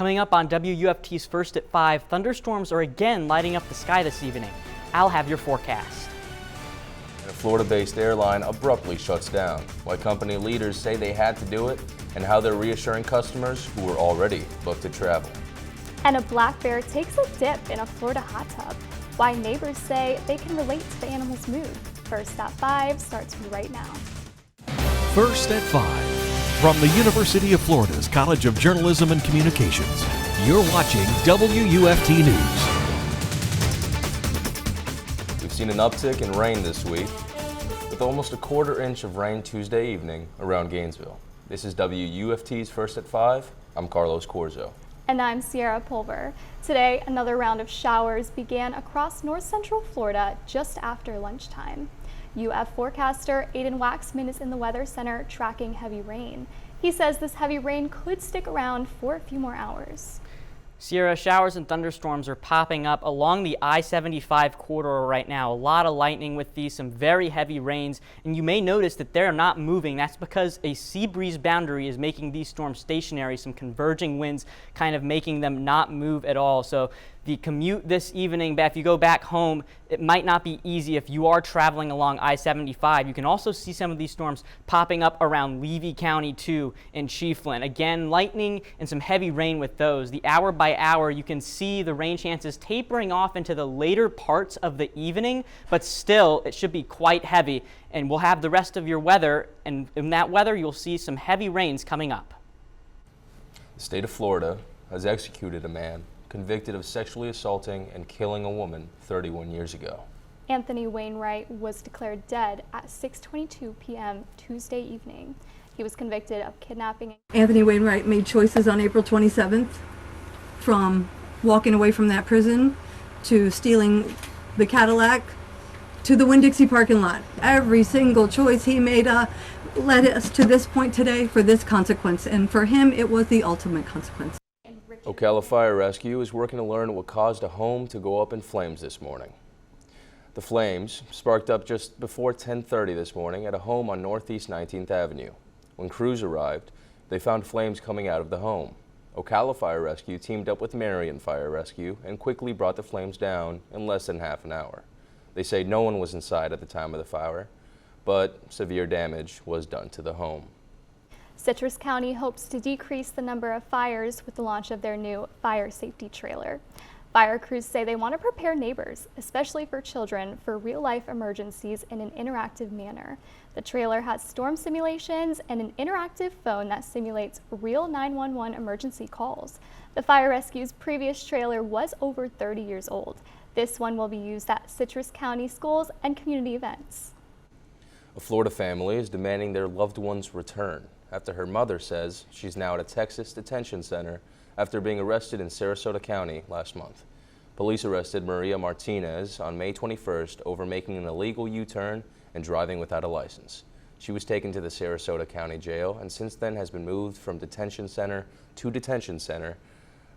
Coming up on WUFT's First at 5, thunderstorms are again lighting up the sky this evening. I'll have your forecast. And a Florida-based airline abruptly shuts down. Why company leaders say they had to do it, and how they're reassuring customers who were already booked to travel. And a black bear takes a dip in a Florida hot tub. Why neighbors say they can relate to the animal's mood. First at 5 starts right now. First at 5. From the University of Florida's College of Journalism and Communications, you're watching WUFT News. We've seen an uptick in rain this week, with almost a quarter inch of rain Tuesday evening around Gainesville. This is WUFT's First at 5. I'm Carlos Corzo. And I'm Sierra Pulver. Today, another round of showers began across north central Florida just after lunchtime. UF forecaster Aiden Wacksman is in the Weather Center tracking heavy rain. He says this heavy rain could stick around for a few more hours. Sierra, showers and thunderstorms are popping up along the I-75 corridor right now. A lot of lightning with these, some very heavy rains, and you may notice that they're not moving. That's because a sea breeze boundary is making these storms stationary, some converging winds kind of making them not move at all. So the commute this evening, if you go back home, it might not be easy if you are traveling along I-75. You can also see some of these storms popping up around Levy County too in Chiefland. Again, lightning and some heavy rain with those. The hour by hour, you can see the rain chances tapering off into the later parts of the evening, but still it should be quite heavy. And we'll have the rest of your weather, and in that weather you'll see some heavy rains coming up. The state of Florida has executed a man convicted of sexually assaulting and killing a woman 31 years ago. Anthony Wainwright was declared dead at 6:22 p.m. Tuesday evening. He was convicted of kidnapping. Anthony Wainwright made choices on April 27th, from walking away from that prison to stealing the Cadillac to the Winn-Dixie parking lot. Every single choice he made led us to this point today for this consequence, and for him it was the ultimate consequence. Ocala Fire Rescue is working to learn what caused a home to go up in flames this morning. The flames sparked up just before 10:30 this morning at a home on Northeast 19th Avenue. When crews arrived, they found flames coming out of the home. Ocala Fire Rescue teamed up with Marion Fire Rescue and quickly brought the flames down in less than half an hour. They say no one was inside at the time of the fire, but severe damage was done to the home. Citrus County hopes to decrease the number of fires with the launch of their new fire safety trailer. Fire crews say they want to prepare neighbors, especially for children, for real-life emergencies in an interactive manner. The trailer has storm simulations and an interactive phone that simulates real 911 emergency calls. The fire rescue's previous trailer was over 30 years old. This one will be used at Citrus County schools and community events. A Florida family is demanding their loved one's return after her mother says she's now at a Texas detention center after being arrested in Sarasota County last month. Police arrested Maria Martinez on May 21st over making an illegal U-turn and driving without a license. She was taken to the Sarasota County Jail and since then has been moved from detention center to detention center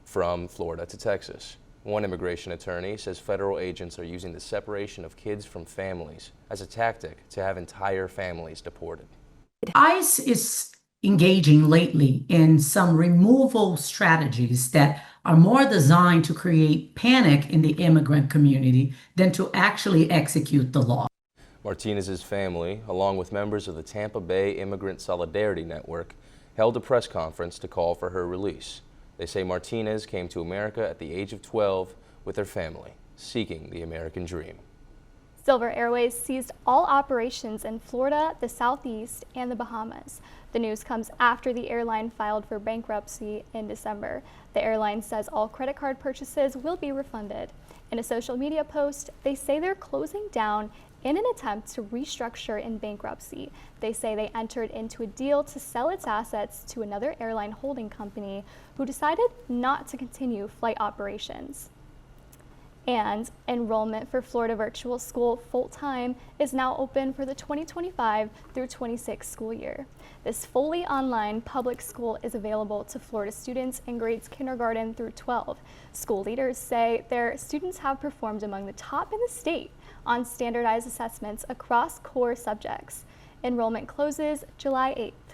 from Florida to Texas. One immigration attorney says federal agents are using the separation of kids from families as a tactic to have entire families deported. ICE is engaging lately in some removal strategies that are more designed to create panic in the immigrant community than to actually execute the law. Martinez's family, along with members of the Tampa Bay Immigrant Solidarity Network, held a press conference to call for her release. They say Martinez came to America at the age of 12 with her family, seeking the American dream. Silver Airways seized all operations in Florida, the Southeast, and the Bahamas. The news comes after the airline filed for bankruptcy in December. The airline says all credit card purchases will be refunded. In a social media post, they say they're closing down in an attempt to restructure in bankruptcy. They say they entered into a deal to sell its assets to another airline holding company who decided not to continue flight operations. And enrollment for Florida Virtual School full-time is now open for the 2025 through 26 school year. This fully online public school is available to Florida students in grades kindergarten through 12. School leaders say their students have performed among the top in the state on standardized assessments across core subjects. Enrollment closes July 8th.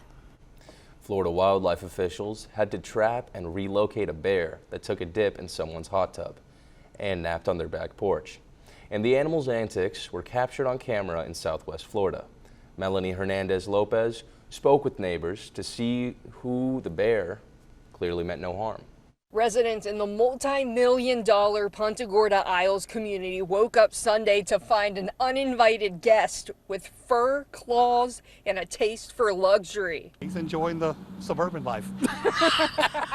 Florida wildlife officials had to trap and relocate a bear that took a dip in someone's hot tub and napped on their back porch. And the animal's antics were captured on camera in Southwest Florida. Melanie Hernandez Lopez spoke with neighbors to see who the bear clearly meant no harm. Residents in the multi-million-dollar Punta Gorda Isles community woke up Sunday to find an uninvited guest with fur, claws, and a taste for luxury. He's enjoying the suburban life. You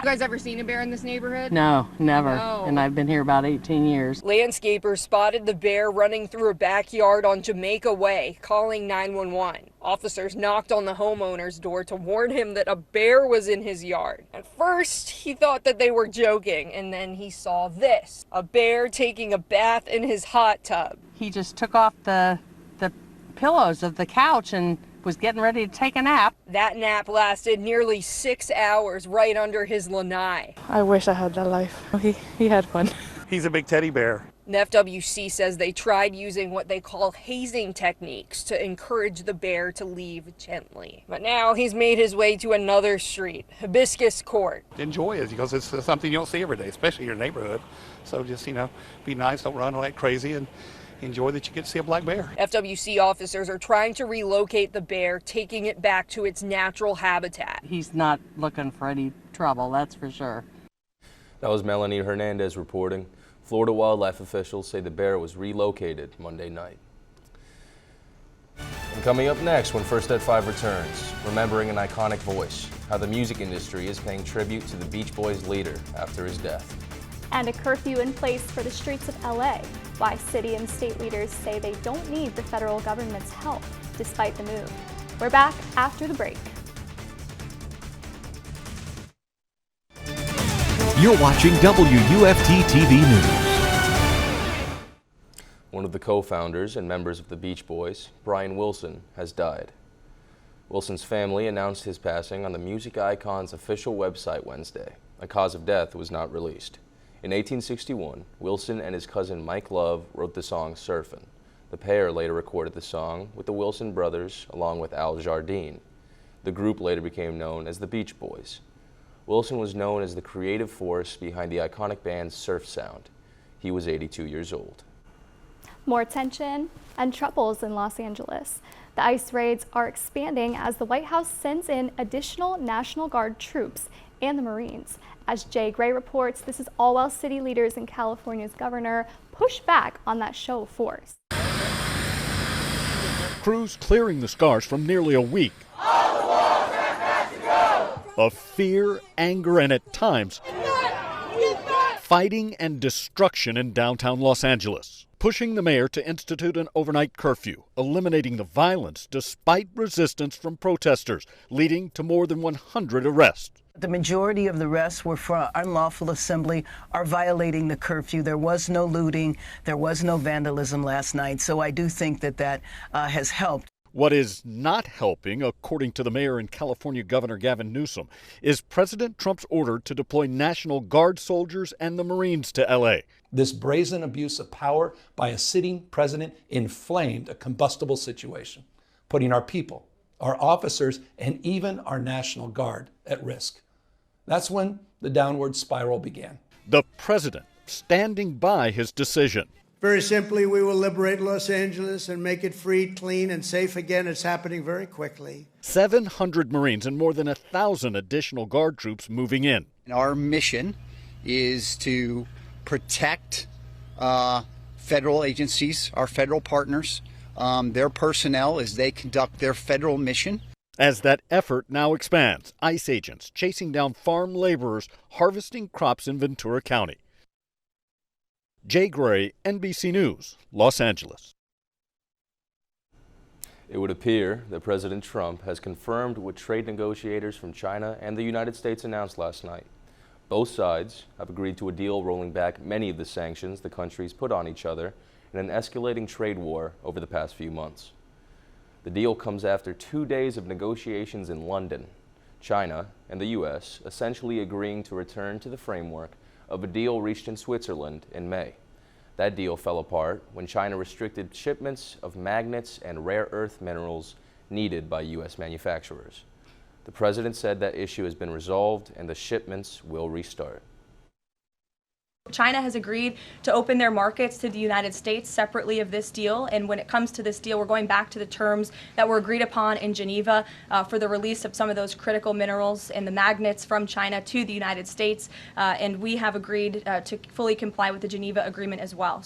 guys ever seen a bear in this neighborhood? No, never. No. And I've been here about 18 years. Landscapers spotted the bear running through a backyard on Jamaica Way, calling 911. Officers knocked on the homeowner's door to warn him that a bear was in his yard. At first, he thought that they were joking, and then he saw this, a bear taking a bath in his hot tub. He just took off the pillows of the couch and was getting ready to take a nap. That nap lasted nearly 6 hours right under his lanai. I wish I had that life. He had fun. He's a big teddy bear. The FWC says they tried using what they call hazing techniques to encourage the bear to leave gently. But now he's made his way to another street, Hibiscus Court. Enjoy it because it's something you don't see every day, especially in your neighborhood. So just, be nice, don't run like crazy, and enjoy that you get to see a black bear. FWC officers are trying to relocate the bear, taking it back to its natural habitat. He's not looking for any trouble, that's for sure. That was Melanie Hernandez reporting. Florida wildlife officials say the bear was relocated Monday night. And coming up next, when First at 5 returns, remembering an iconic voice, how the music industry is paying tribute to the Beach Boys leader after his death. And a curfew in place for the streets of LA. Why city and state leaders say they don't need the federal government's help, despite the move. We're back after the break. You're watching WUFT-TV News. One of the co-founders and members of the Beach Boys, Brian Wilson, has died. Wilson's family announced his passing on the music icon's official website Wednesday. A cause of death was not released. In 1861, Wilson and his cousin Mike Love wrote the song Surfin'. The pair later recorded the song with the Wilson brothers along with Al Jardine. The group later became known as the Beach Boys. Wilson was known as the creative force behind the iconic band's surf sound. He was 82 years old. More tension and troubles in Los Angeles. The ICE raids are expanding as the White House sends in additional National Guard troops and the Marines. As Jay Gray reports, this is all while city leaders and California's governor push back on that show of force. Crews clearing the scars from nearly a week of fear, anger, and at times fighting and destruction in downtown Los Angeles, pushing the mayor to institute an overnight curfew, eliminating the violence despite resistance from protesters, leading to more than 100 arrests. The majority of the arrests were for unlawful assembly, are violating the curfew. There was no looting, there was no vandalism last night, so I do think that has helped. What is not helping, according to the mayor and California Governor Gavin Newsom, is President Trump's order to deploy National Guard soldiers and the Marines to L.A. This brazen abuse of power by a sitting president inflamed a combustible situation, putting our people, our officers, and even our National Guard at risk. That's when the downward spiral began. The president standing by his decision. Very simply, we will liberate Los Angeles and make it free, clean, and safe again. It's happening very quickly. 700 Marines and more than 1,000 additional Guard troops moving in. Our mission is to protect federal agencies, our federal partners, their personnel as they conduct their federal mission. As that effort now expands, ICE agents chasing down farm laborers harvesting crops in Ventura County. Jay Gray, NBC News, Los Angeles. It would appear that President Trump has confirmed what trade negotiators from China and the United States announced last night. Both sides have agreed to a deal rolling back many of the sanctions the countries put on each other in an escalating trade war over the past few months. The deal comes after 2 days of negotiations in London, China and the U.S. essentially agreeing to return to the framework of a deal reached in Switzerland in May. That deal fell apart when China restricted shipments of magnets and rare earth minerals needed by U.S. manufacturers. The president said that issue has been resolved and the shipments will restart. China has agreed to open their markets to the United States separately of this deal, and when it comes to this deal, we're going back to the terms that were agreed upon in Geneva for the release of some of those critical minerals and the magnets from China to the United States, and we have agreed to fully comply with the Geneva Agreement as well.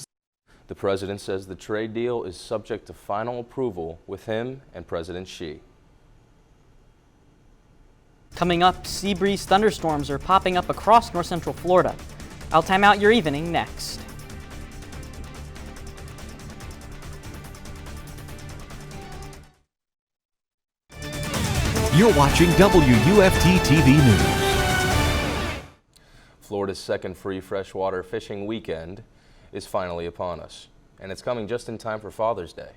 The president says the trade deal is subject to final approval with him and President Xi. Coming up, sea breeze thunderstorms are popping up across north central Florida. I'll time out your evening next. You're watching WUFT-TV News. Florida's second free freshwater fishing weekend is finally upon us, and it's coming just in time for Father's Day.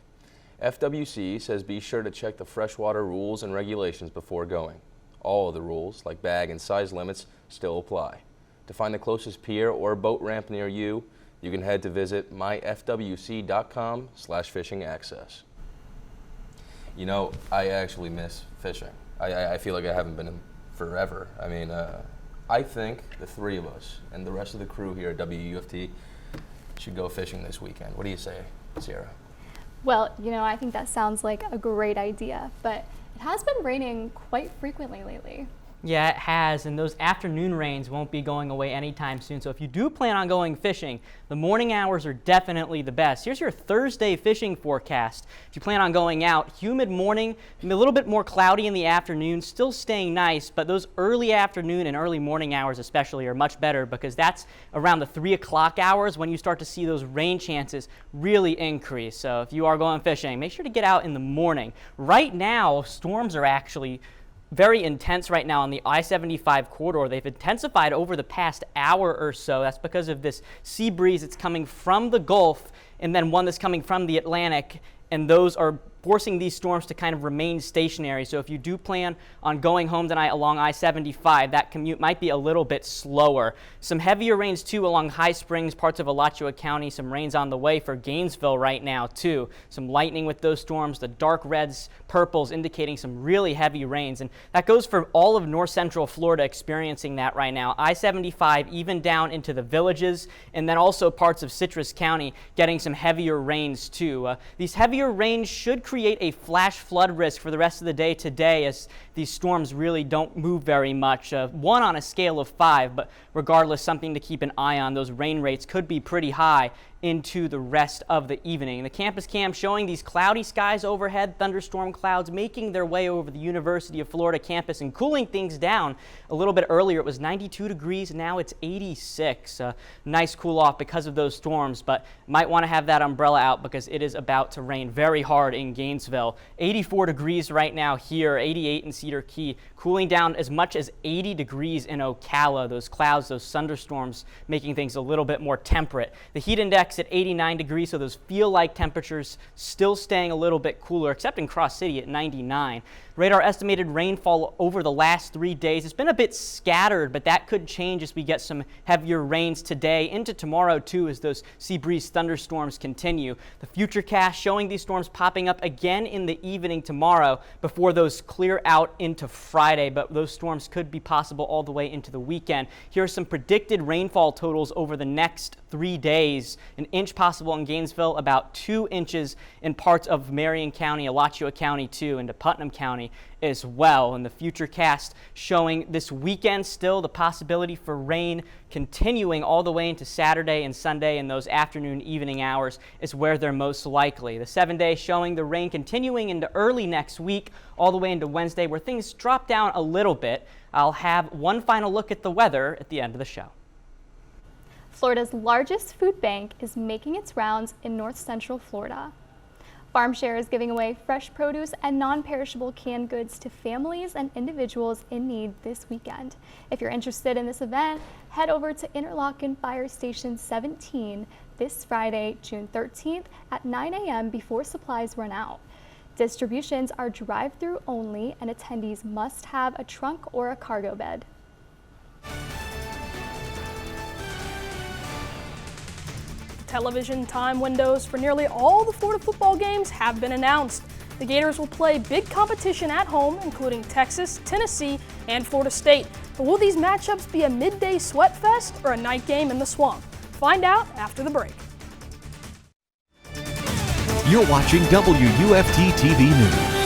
FWC says be sure to check the freshwater rules and regulations before going. All of the rules, like bag and size limits, still apply. To find the closest pier or boat ramp near you, you can head to visit myfwc.com/fishing access. You know, I actually miss fishing. I feel like I haven't been in forever. I mean, I think the three of us and the rest of the crew here at WUFT should go fishing this weekend. What do you say, Sierra? Well, you know, I think that sounds like a great idea, but it has been raining quite frequently lately. Yeah, it has, and those afternoon rains won't be going away anytime soon. So if you do plan on going fishing, the morning hours are definitely the best. Here's your Thursday fishing forecast. If you plan on going out, humid morning, a little bit more cloudy in the afternoon, still staying nice, but those early afternoon and early morning hours especially are much better because that's around the 3 o'clock hours when you start to see those rain chances really increase. So if you are going fishing, make sure to get out in the morning. Right now, storms are actually very intense right now on the I-75 corridor. They've intensified over the past hour or so. That's because of this sea breeze that's coming from the Gulf and then one that's coming from the Atlantic, and those are forcing these storms to kind of remain stationary. So if you do plan on going home tonight along I-75, that commute might be a little bit slower. Some heavier rains too along High Springs, parts of Alachua County. Some rains on the way for Gainesville right now too. Some lightning with those storms, the dark reds, purples indicating some really heavy rains. And that goes for all of north central Florida experiencing that right now. I-75 even down into the villages, and then also parts of Citrus County getting some heavier rains too. These heavier rains should create a flash flood risk for the rest of the day today as these storms really don't move very much. 1 on a scale of 5, but regardless, something to keep an eye on. Those rain rates could be pretty high into the rest of the evening. The campus cam showing these cloudy skies overhead, thunderstorm clouds making their way over the University of Florida campus and cooling things down. A little bit earlier it was 92 degrees, now it's 86. Nice cool off because of those storms, but might want to have that umbrella out because it is about to rain very hard in Gainesville. 84 degrees right now here, 88 in Cedar Key, cooling down as much as 80 degrees in Ocala. Those clouds, those thunderstorms making things a little bit more temperate. The heat index at 89 degrees, so those feel-like temperatures still staying a little bit cooler, except in Cross City at 99. Radar estimated rainfall over the last 3 days. It's been a bit scattered, but that could change as we get some heavier rains today into tomorrow too as those sea breeze thunderstorms continue. The futurecast showing these storms popping up again in the evening tomorrow before those clear out into Friday, but those storms could be possible all the way into the weekend. Here are some predicted rainfall totals over the next 3 days. An inch possible in Gainesville, about 2 inches in parts of Marion County, Alachua County too, into Putnam County as well. And the futurecast showing this weekend still the possibility for rain continuing all the way into Saturday and Sunday, and those afternoon evening hours is where they're most likely. The 7-day showing the rain continuing into early next week all the way into Wednesday where things drop down a little bit. I'll have one final look at the weather at the end of the show. Florida's largest food bank is making its rounds in north central Florida. FarmShare is giving away fresh produce and non-perishable canned goods to families and individuals in need this weekend. If you're interested in this event, head over to Interlochen Fire Station 17 this Friday, June 13th at 9 a.m. before supplies run out. Distributions are drive-through only, and attendees must have a trunk or a cargo bed. Television time windows for nearly all the Florida football games have been announced. The Gators will play big competition at home, including Texas, Tennessee, and Florida State. But will these matchups be a midday sweat fest or a night game in the swamp? Find out after the break. You're watching WUFT-TV News.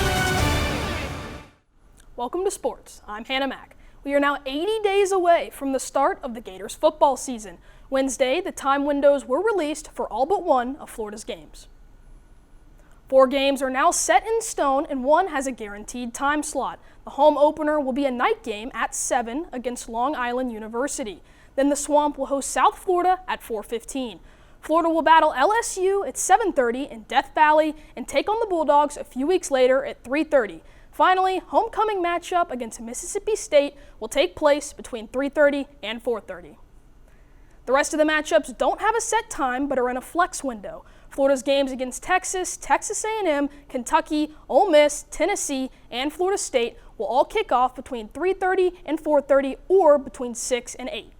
Welcome to sports. I'm Hannah Mack. We are now 80 days away from the start of the Gators football season. Wednesday, the time windows were released for all but one of Florida's games. 4 games are now set in stone and one has a guaranteed time slot. The home opener will be a night game at 7 against Long Island University. Then the Swamp will host South Florida at 4:15. Florida will battle LSU at 7:30 in Death Valley and take on the Bulldogs a few weeks later at 3:30. Finally, homecoming matchup against Mississippi State will take place between 3:30 and 4:30. The rest of the matchups don't have a set time but are in a flex window. Florida's games against Texas, Texas A&M, Kentucky, Ole Miss, Tennessee, and Florida State will all kick off between 3:30 and 4:30 or between 6 and 8.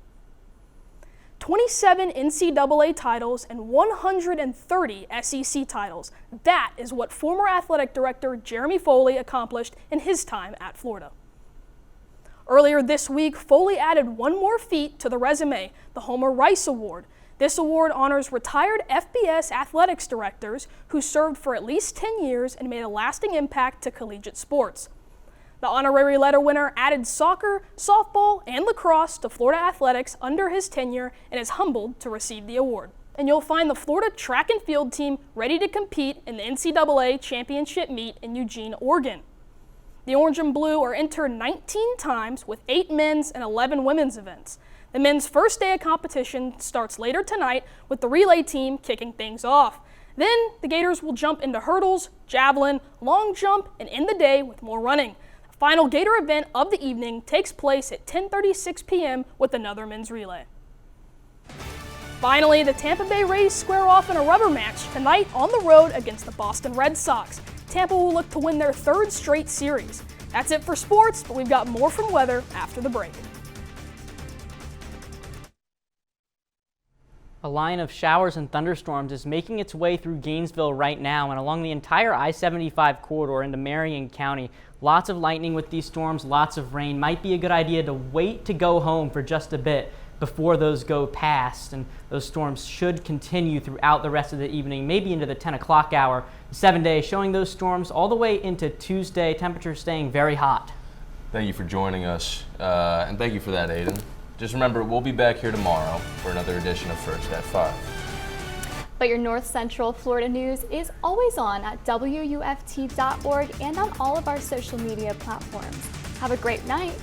27 NCAA titles and 130 SEC titles. That is what former athletic director Jeremy Foley accomplished in his time at Florida. Earlier this week, Foley added one more feat to the resume, the Homer Rice Award. This award honors retired FBS athletics directors who served for at least 10 years and made a lasting impact to collegiate sports. The honorary letter winner added soccer, softball, and lacrosse to Florida athletics under his tenure and is humbled to receive the award. And you'll find the Florida track and field team ready to compete in the NCAA championship meet in Eugene, Oregon. The Orange and Blue are entered 19 times with 8 men's and 11 women's events. The men's first day of competition starts later tonight with the relay team kicking things off. Then the Gators will jump into hurdles, javelin, long jump, and end the day with more running. The final Gator event of the evening takes place at 10:36 p.m. with another men's relay. Finally, the Tampa Bay Rays square off in a rubber match tonight on the road against the Boston Red Sox. Tampa will look to win their 3rd straight series. That's it for sports, but we've got more from weather after the break. A line of showers and thunderstorms is making its way through Gainesville right now and along the entire I-75 corridor into Marion County. Lots of lightning with these storms, lots of rain. Might be a good idea to wait to go home for just a bit before those go past, and those storms should continue throughout the rest of the evening, maybe into the 10 o'clock hour. 7 days showing those storms all the way into Tuesday, temperatures staying very hot. Thank you for joining us, and thank you for that, Aiden. Just remember, we'll be back here tomorrow for another edition of First at 5. But your North Central Florida news is always on at WUFT.org and on all of our social media platforms. Have a great night.